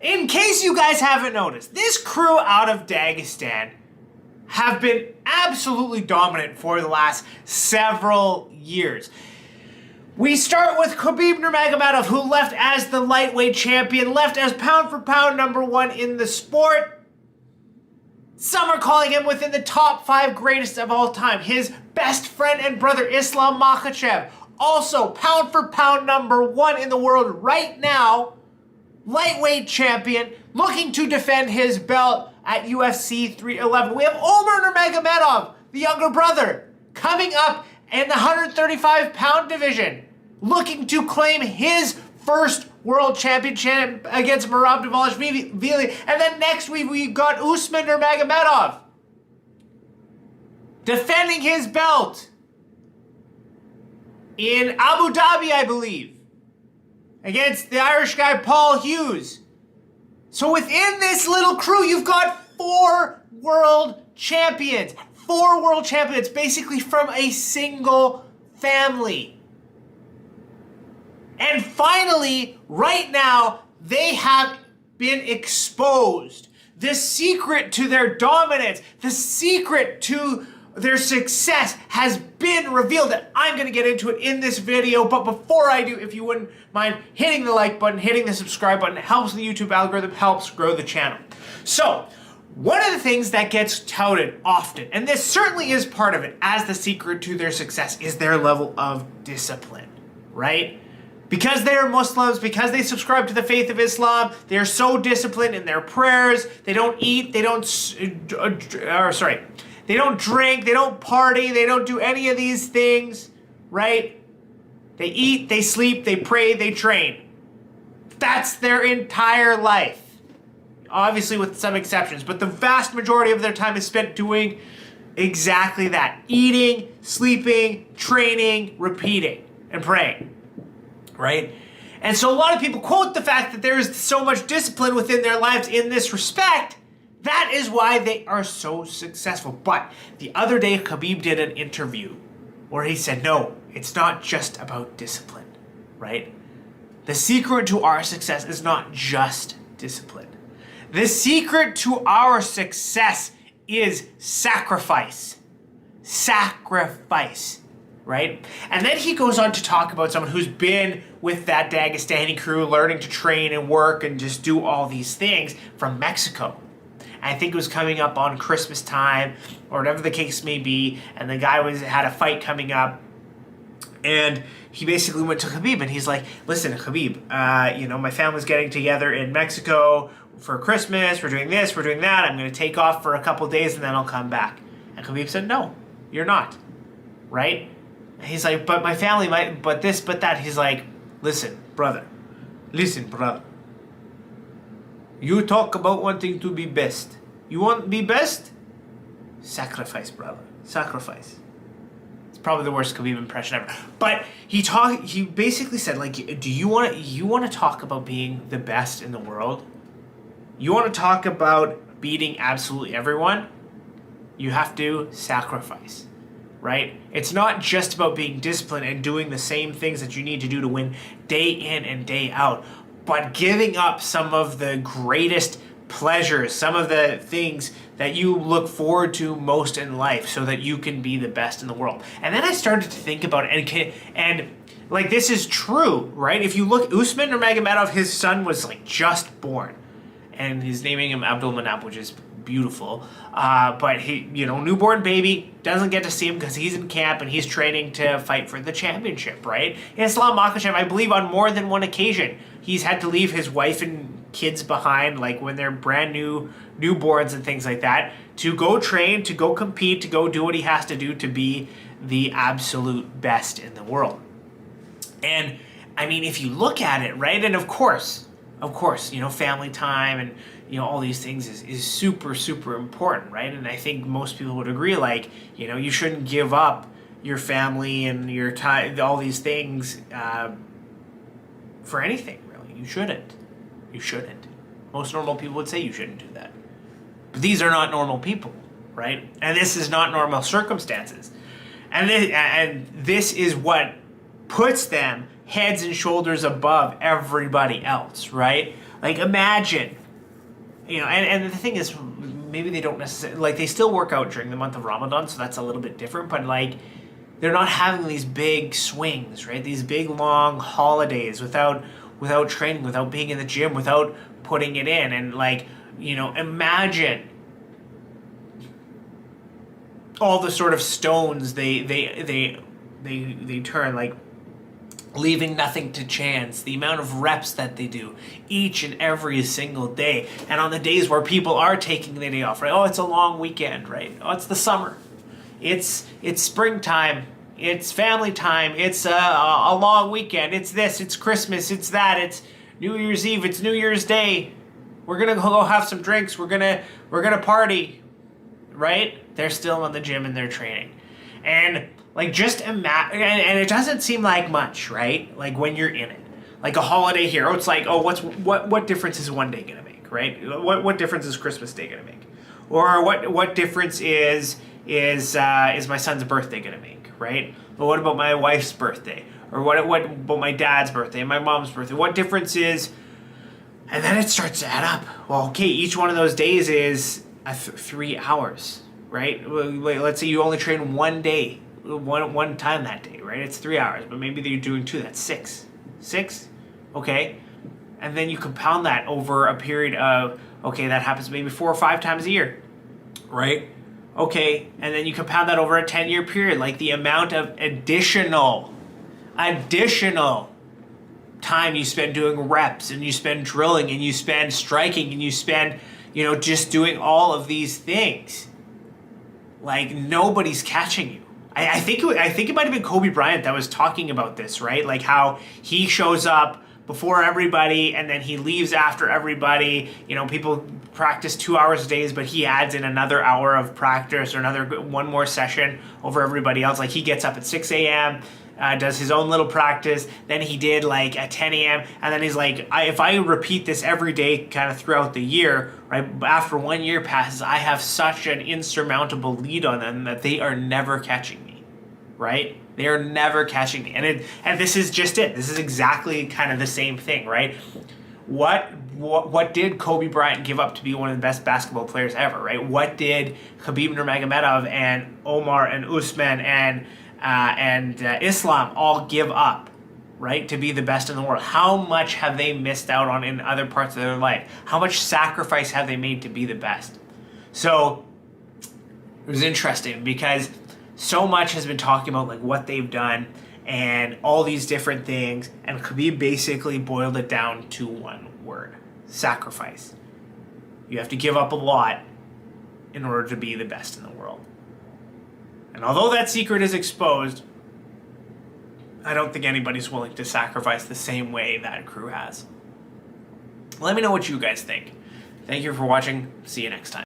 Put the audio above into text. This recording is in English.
In case you guys haven't noticed, this crew out of Dagestan have been absolutely dominant for the last several years. We start with Khabib Nurmagomedov, who left as the lightweight champion, left as pound for pound #1 in the sport. Some are calling him within the top 5 greatest of all time. His best friend and brother, Islam Makhachev, also pound for pound #1 in the world right now. Lightweight champion, looking to defend his belt at UFC 311. We have Umar Nurmagomedov, the younger brother, coming up in the 135-pound division, looking to claim his first world championship against Merab Dvalishvili. And then next week we got Usman Nurmagomedov defending his belt in Abu Dhabi, I believe, against the Irish guy Paul Hughes. So within this little crew, you've got 4 world champions. 4 world champions, basically from a single family. And finally, right now, they have been exposed. The secret to their dominance, the secret to their success has been revealed, and I'm going to get into it in this video. But before I do, if you wouldn't mind hitting the like button, hitting the subscribe button, it helps the YouTube algorithm, helps grow the channel. So, one of the things that gets touted often, and this certainly is part of it, as the secret to their success, is their level of discipline, right? Because they are Muslims, because they subscribe to the faith of Islam, they are so disciplined in their prayers. They don't eat, they don't they don't drink, they don't party, they don't do any of these things, right? They eat, they sleep, they pray, they train. That's their entire life. Obviously with some exceptions, but the vast majority of their time is spent doing exactly that. Eating, sleeping, training, repeating, and praying, right? And so a lot of people quote the fact that there is so much discipline within their lives in this respect. That is why they are so successful. But the other day, Khabib did an interview where he said, no, it's not just about discipline, right? The secret to our success is not just discipline. The secret to our success is sacrifice. Sacrifice, right? And then he goes on to talk about someone who's been with that Dagestani crew, learning to train and work and just do all these things, from Mexico. I think it was coming up on Christmas time, or whatever the case may be, and the guy had a fight coming up, and he basically went to Khabib, and he's like, listen, Khabib, my family's getting together in Mexico for Christmas, we're doing this, we're doing that, I'm going to take off for a couple days, and then I'll come back. And Khabib said, no, you're not, right? And he's like, but my family might, but this, but that. He's like, listen, brother, you talk about wanting to be best. You want to be best? Sacrifice, brother. Sacrifice. It's probably the worst Khabib impression ever. But he basically said, like, do you want to talk about being the best in the world? You want to talk about beating absolutely everyone? You have to sacrifice, right? It's not just about being disciplined and doing the same things that you need to do to win day in and day out, but giving up some of the greatest pleasures, some of the things that you look forward to most in life so that you can be the best in the world. And then I started to think about it, and like, this is true, right? If you look, Usman Nurmagomedov, his son was like just born, and he's naming him Abdul Manap, which is beautiful. But he, newborn baby, doesn't get to see him because he's in camp and he's training to fight for the championship, right? Islam Makhachev, I believe on more than one occasion, he's had to leave his wife and kids behind, like when they're brand new newborns and things like that, to go train, to go compete, to go do what he has to do to be the absolute best in the world. And I mean, if you look at it, right, and of course, family time and, all these things is super, super important, right? And I think most people would agree, like, you shouldn't give up your family and your time, all these things for anything, really. You shouldn't. You shouldn't. Most normal people would say you shouldn't do that. But these are not normal people, right? And this is not normal circumstances. And this is what puts them heads and shoulders above everybody else, right? Like, imagine, and the thing is, maybe they don't necessarily, like, they still work out during the month of Ramadan, so that's a little bit different, but, like, they're not having these big swings, right? These big, long holidays without training, without being in the gym, without putting it in, and, like, imagine all the sort of stones they turn, like, leaving nothing to chance, the amount of reps that they do each and every single day. And on the days where people are taking the day off, right? Oh, it's a long weekend, right? Oh, it's the summer. It's springtime. It's family time. It's a long weekend. It's this, it's Christmas, it's that, it's New Year's Eve, it's New Year's Day. We're gonna go have some drinks, we're gonna party, right? They're still in the gym and they're training. And, like, just imagine, and it doesn't seem like much, right? Like, when you're in it. Like a holiday here, it's like, oh, what difference is one day gonna make, right? What difference is Christmas Day gonna make? Or what difference is my son's birthday gonna make, right? But what about my wife's birthday? Or what about my dad's birthday and my mom's birthday? What difference is? And then it starts to add up. Well, okay, each one of those days is 3 hours, right? Let's say you only train one day, one time that day, right? It's 3 hours, but maybe you're doing 2. That's 6. 6, okay? And then you compound that over a period of, okay, that happens maybe 4 or 5 times a year, right? Okay, and then you compound that over a 10-year period, like the amount of additional time you spend doing reps, and you spend drilling, and you spend striking, and you spend, just doing all of these things. Like, nobody's catching you. I think it might have been Kobe Bryant that was talking about this, right? Like how he shows up before everybody and then he leaves after everybody. People practice 2 hours a day, but he adds in another hour of practice or one more session over everybody else. Like, he gets up at 6 a.m., does his own little practice, then he did like at 10 a.m., and then he's like, if I repeat this every day kind of throughout the year, right, after 1 year passes, I have such an insurmountable lead on them that they are never catching me, right? They are never catching me. And this is just it. This is exactly kind of the same thing, right? What did Kobe Bryant give up to be one of the best basketball players ever, right? What did Khabib Nurmagomedov and Umar and Usman and Islam all give up, right, to be the best in the world? How much have they missed out on in other parts of their life? How much sacrifice have they made to be the best? So it was interesting because so much has been talking about, like, what they've done and all these different things, and Khabib basically boiled it down to one word: sacrifice. You have to give up a lot in order to be the best in the world. And although that secret is exposed, I don't think anybody's willing to sacrifice the same way that crew has. Let me know what you guys think. Thank you for watching. See you next time.